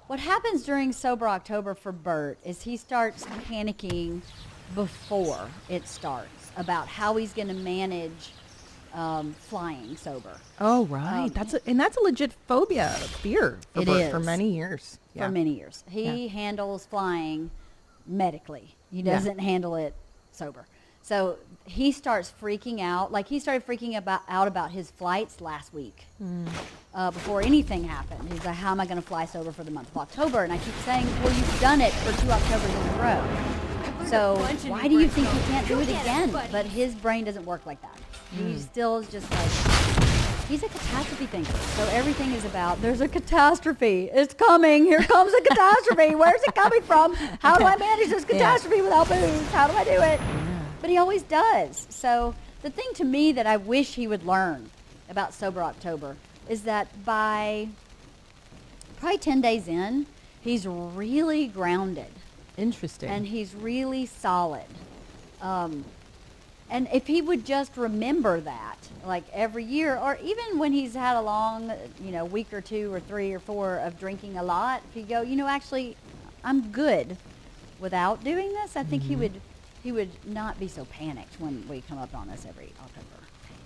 What happens during Sober October for Bert is he starts panicking before it starts about how he's going to manage flying sober. Oh, right. That's a legit fear for Bert for many years. For many years. He handles flying medically. He doesn't handle it sober. So he starts freaking out. Like he started freaking out about his flights last week before anything happened. He's like, how am I going to fly sober for the month of October? And I keep saying, well, you've done it for 2 Octobers in a row. So why do you think you can't do it again? But his brain doesn't work like that. He still is just like, he's a catastrophe thinker. So everything is about, there's a catastrophe. It's coming. Here comes a catastrophe. Where's it coming from? How do I manage this catastrophe without booze? How do I do it? But he always does. So the thing to me that I wish he would learn about Sober October is that by probably 10 days in, he's really grounded. Interesting. And he's really solid. And if he would just remember that, like every year, or even when he's had a long, week or 2 or 3 or 4 of drinking a lot, if he'd go, actually, I'm good without doing this, I think he would not be so panicked when we come up on this every October.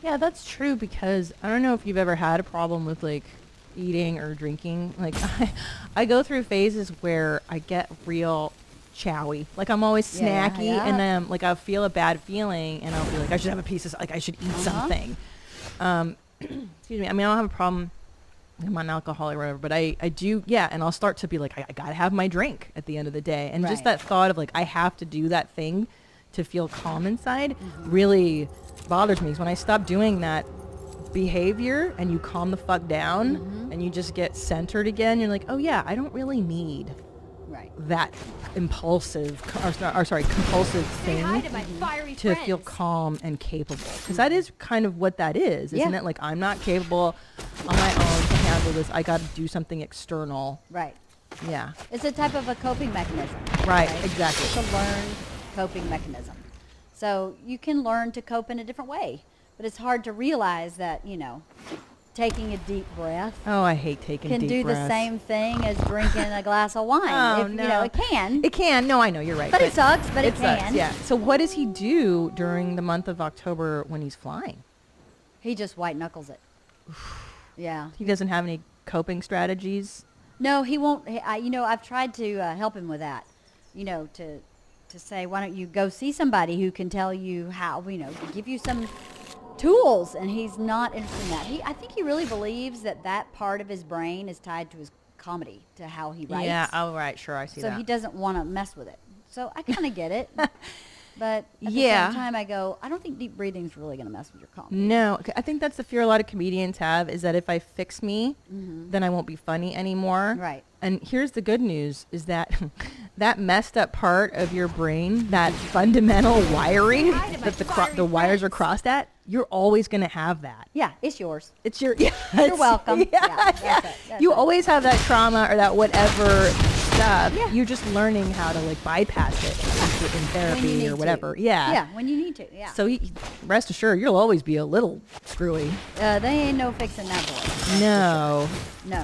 Yeah, that's true, because I don't know if you've ever had a problem with like eating or drinking. Like I go through phases where I get real chowy. Like I'm always snacky, and then like I'll feel a bad feeling and I'll be like, I should have a piece of, like I should eat something. Excuse me. I mean, I don't have a problem. I'm not an alcoholic or whatever, but I do, and I'll start to be like, I gotta have my drink at the end of the day. And just that thought of like, I have to do that thing to feel calm inside really bothers me. Because when I stop doing that behavior and you calm the fuck down and you just get centered again, you're like, oh yeah, I don't really need that compulsive thing to feel calm and capable, because that is kind of what that is, isn't it? Like, I'm not capable on my own to handle this. I got to do something external. Right. Yeah. It's a type of a coping mechanism. Right. Exactly. It's a learned coping mechanism. So you can learn to cope in a different way, but it's hard to realize that, taking a deep breath. Oh, I hate taking deep breaths. Can do the same thing as drinking a glass of wine. No. It can. It can. No, I know, you're right. But it sucks, but it can. Sucks, yeah. So what does he do during the month of October when he's flying? He just white knuckles it. Yeah. He doesn't have any coping strategies? No, he won't. I've tried to help him with that. To say, why don't you go see somebody who can tell you how, give you some tools, and he's not interested in that. I think he really believes that part of his brain is tied to his comedy, to how he writes. Yeah, oh right, sure, I see that. So he doesn't want to mess with it. So I kind of get it. But at the same time, I go, I don't think deep breathing is really going to mess with your comedy. No, I think that's the fear a lot of comedians have, is that if I fix me, then I won't be funny anymore. Right. And here's the good news, is that that messed up part of your brain, that fundamental wiring that the wires are crossed at, you're always going to have that. Yeah, it's yours. It's your, You're welcome. That's you always have that trauma or that whatever stuff. Yeah. You're just learning how to like bypass it in therapy or whatever. Yeah. Yeah, when you need to. Yeah. So rest assured, you'll always be a little screwy. They ain't no fixing that boy. No. Sure. No.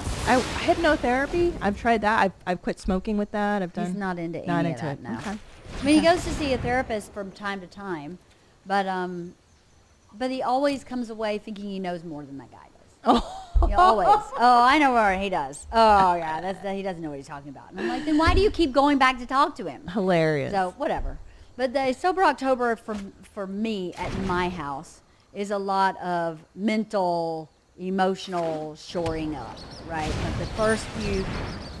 Hypnotherapy, I've tried that. I've quit smoking with that. He's not into any of that. It. No. Okay. I mean, he goes to see a therapist from time to time, but he always comes away thinking he knows more than that guy does. Oh. He always. Oh, I know where he does. Oh, yeah, he doesn't know what he's talking about. And I'm like, then why do you keep going back to talk to him? Hilarious. So, whatever. But the Sober October for me at my house is a lot of mental, emotional shoring up, right? Like the first few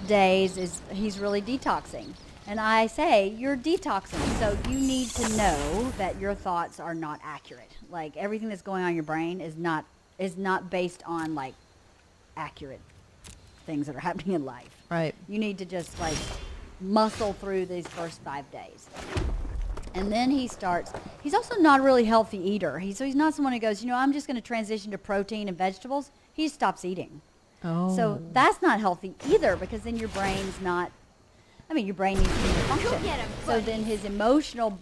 days he's really detoxing. And I say, you're detoxing, so you need to know that your thoughts are not accurate. Like, everything that's going on in your brain is not based on, like, accurate things that are happening in life. Right. You need to just, like, muscle through these first 5 days. And then he's also not a really healthy eater. So he's not someone who goes, I'm just going to transition to protein and vegetables. He stops eating. Oh. So that's not healthy either, because then your brain's not, your brain needs to function. So then his emotional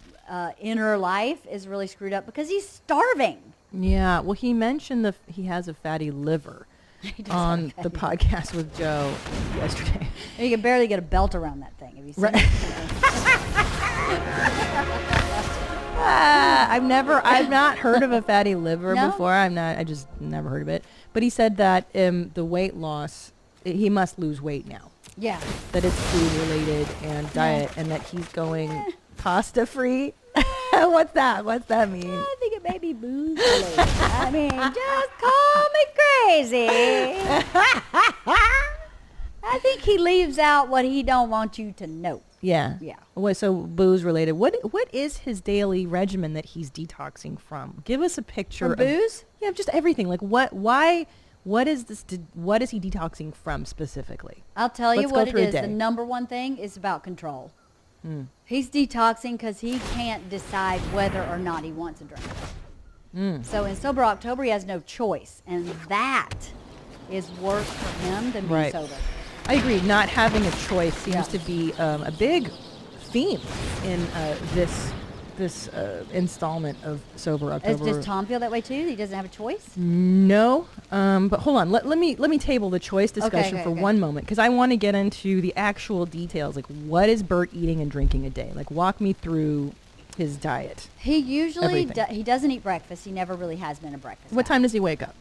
inner life is really screwed up because he's starving. Yeah. Well, he mentioned he has a fatty liver. He does on have a the fatty podcast with Joe yesterday. liver. You can barely get a belt around that thing. Have you seen Right. it? I've not heard of a fatty liver No? before. I just never heard of it. But he said that the weight loss, he must lose weight now. Yeah. That it's food related and diet, and that he's going pasta free. What's that? What's that mean? I think it may be booze related. I mean, just call me crazy. I think he leaves out what he don't want you to know. Yeah. Yeah. What, so booze related. What is his daily regimen that he's detoxing from? Give us a picture For of booze? Yeah, just everything. Like what is this what is he detoxing from specifically? I'll tell you Let's go what it through a is. The day. number one thing is about control. He's detoxing because he can't decide whether or not he wants a drink. So in Sober October, he has no choice. And that is worse for him than being Right. sober. I agree. Not having a choice seems Yeah. to be a big theme in this installment of Sober October. Does Tom feel that way too? He doesn't have a choice? No, but hold on. Let me table the choice discussion okay, for okay. one moment, because I want to get into the actual details. Like, what is Bert eating and drinking a day? Like, walk me through his diet. He usually Everything. he doesn't eat breakfast. He never really has been a breakfast What guy. time does he wake up?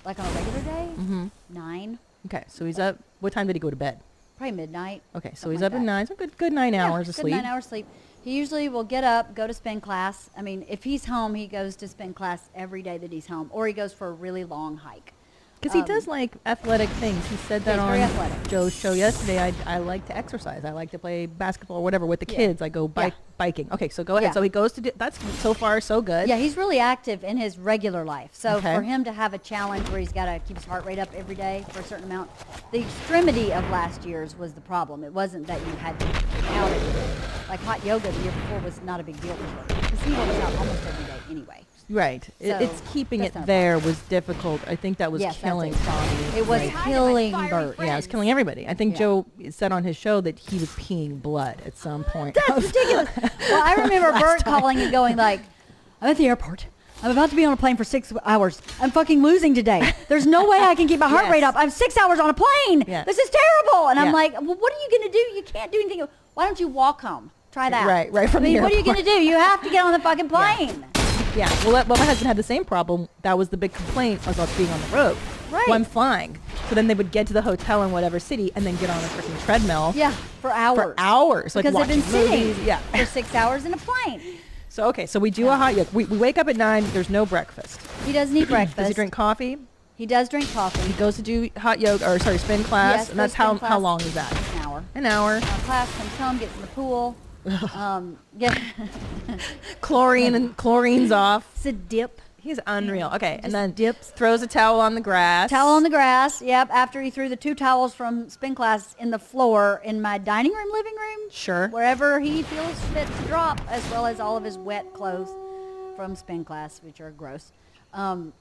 Like on a regular day? Mm-hmm. 9, Okay, so he's up. What time did he go to bed? probably midnight. Okay, so Something he's like up at that. 9. So good 9 hours of good sleep. 9 hours sleep. He usually will get up, go to spin class. I mean, if he's home, he goes to spin class every day that he's home, or he goes for a really long hike. Because he does like athletic things. He said that he's on very athletic. Joe's show yesterday. I like to exercise. I like to play basketball or whatever with the Yeah. kids. I go biking. Okay, so go ahead. Yeah. So he goes to do, that's so far so good. Yeah, he's really active in his regular life. So Okay. for him to have a challenge where he's got to keep his heart rate up every day for a certain amount, the extremity of last year's was the problem. It wasn't that you had to get out every day. Like hot yoga the year before was not a big deal for him because he works out almost every day anyway. Right. So It's keeping that's it not a there was difficult. I think that was Yes, that's killing it. Tommy. It was Right. killing Bert. Yeah, it was killing everybody. I think Yeah. Joe said on his show that he was peeing blood at some point. That's ridiculous. Well, I remember Bert calling and going like, I'm at the airport. I'm about to be on a plane for 6 hours. I'm fucking losing today. There's no way I can keep my heart Yes. rate up. I'm 6 hours on a plane. Yes. This is terrible. And Yeah. I'm like, well, what are you going to do? You can't do anything. Why don't you walk home? Try that. Right from I mean, the what are you airport. going to do? You have to get on the fucking plane. Yeah. Well, my husband had the same problem. That was the big complaint about being on the road. Right. Well, I'm flying. So then they would get to the hotel in whatever city and then get on a freaking treadmill. Yeah, for hours. For hours. Like Because they've been watching sitting movies. Yeah. for 6 hours in a plane. So, okay. So we do a hot yoga. We wake up at 9. There's no breakfast. He doesn't eat breakfast. Does he drink coffee? He does drink coffee. He goes to do hot yoga, or sorry, spin class. Yes, and that's goes to spin how class. long is that? An hour. An hour. Class comes home, gets in the pool. Get Chlorine's off. it's a dip. He's unreal. Okay, and Just then dips. throws a towel on the grass. Towel on the grass. Yep. After he threw the 2 towels from spin class in the floor in my dining room, living room. Sure. Wherever he feels fit to drop, as well as all of his wet clothes from spin class, which are gross. And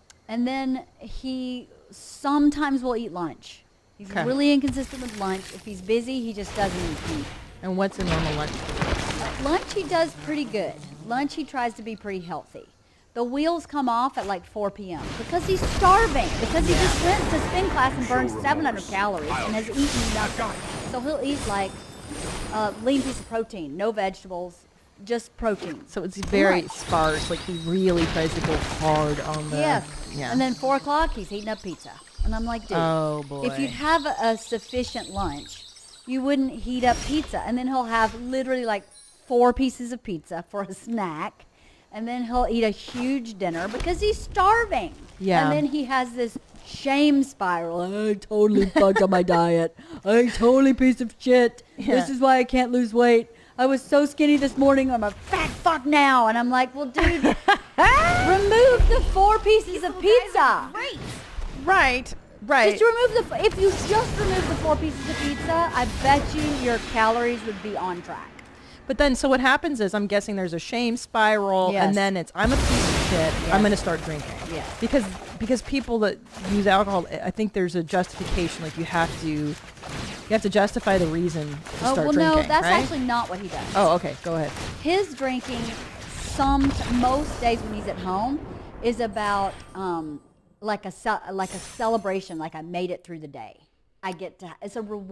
then he sometimes will eat lunch. He's Okay. really inconsistent with lunch. If he's busy, he just doesn't eat. And what's a normal lunch? Lunch he does pretty good. Lunch he tries to be pretty healthy. The wheels come off at like 4 p.m. because he's starving. Because he just went to spin class and burned 700 calories and has eaten nothing. So he'll eat like a lean piece of protein, no vegetables, just protein. So it's very Right. sparse. Like he really tries to go hard on the. Yes. Yeah. And then 4 o'clock, he's eating up pizza. And I'm like, dude, Oh boy. if you'd have a sufficient lunch, you wouldn't heat up pizza. And then he'll have literally like 4 pieces of pizza for a snack. And then he'll eat a huge dinner because he's starving. Yeah. And then he has this shame spiral. I totally fucked up my diet. I totally piece of shit. Yeah. This is why I can't lose weight. I was so skinny this morning. I'm a fat fuck now. And I'm like, well, dude, remove the 4 pieces of pizza. right. Just remove if you just remove the 4 pieces of pizza, I bet you your calories would be on track. But then, so what happens is, I'm guessing there's a shame spiral, Yes. and then it's I'm a piece of shit. Yes. I'm going to start drinking. Yes. Because people that use alcohol, I think there's a justification. Like you have to justify the reason to start well, drinking. no, that's right? actually not what he does. Oh, okay. Go ahead. His drinking, most days when he's at home, is about like a celebration, like I made it through the day. I get to, it's a reward.